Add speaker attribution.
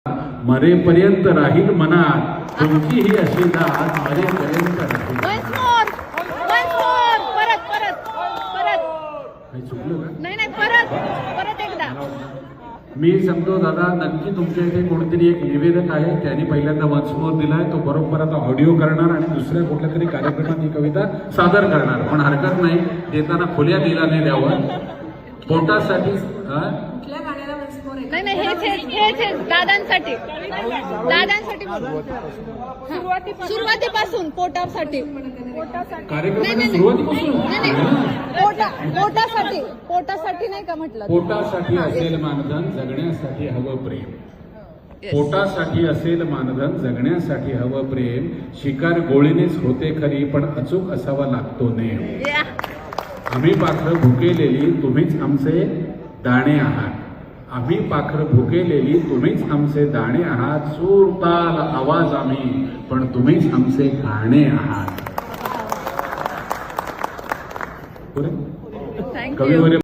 Speaker 1: मरेपर्यंत राहील मनात तुमची ही अशी दात मरेपर्यंत राहील.
Speaker 2: परत परत परत
Speaker 1: काही चुकलं का?
Speaker 2: नाही नाही परत परत एकदा.
Speaker 1: मी सांगतो दादा, नक्की तुमच्या इथे कोणतरी एक निवेदक आहे, त्यांनी पहिल्यांदा वन्स मोर दिलाय. तो बरोबर आता ऑडिओ करणार आणि दुसऱ्या कुठल्या तरी कार्यक्रमात ही कविता सादर करणार. पण हरकत नाही, देताना खुल्या दिलाने द्यावं. पोटासाठी
Speaker 2: नाही नाही हेच दादांसाठी सुरुवातीपासून पोटासाठी
Speaker 1: कार्यक्रमाची सुरुवातीपासून
Speaker 2: पोटासाठी नाही का म्हटलं.
Speaker 1: पोटासाठी असेल मानधन, जगण्यासाठी हवं प्रेम. पोटासाठी असेल मानधन, जगण्यासाठी हवं प्रेम. शिकार गोळीनेच होते खरी, पण अचूक असावा लागतो नेम. आम्ही पाखरं भुकेलेली, तुम्हीच आमचे दाणे आहात. आम्ही पाखरं भुकेलेली, तुम्हीच आमचे दाणे आहात. सूर ताल आवाज आम्ही, पण तुम्हीच आमचे गाणे आहात.
Speaker 2: थँक्यू.
Speaker 1: कविवर्य